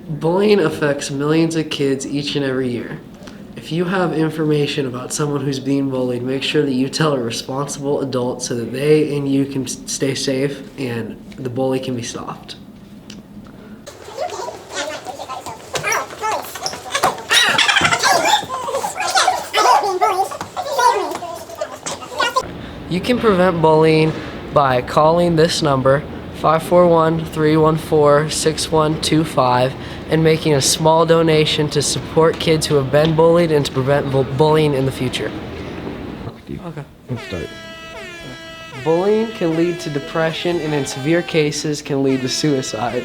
Bullying affects millions of kids each and every year. If you have information about someone who's being bullied, make sure that you tell a responsible adult so that they and you can stay safe and the bully can be stopped. You can prevent bullying by calling this number, 541-314-6125, and making a small donation to support kids who have been bullied and to prevent bullying in the future. Okay. Let's start. Bullying can lead to depression and in severe cases can lead to suicide.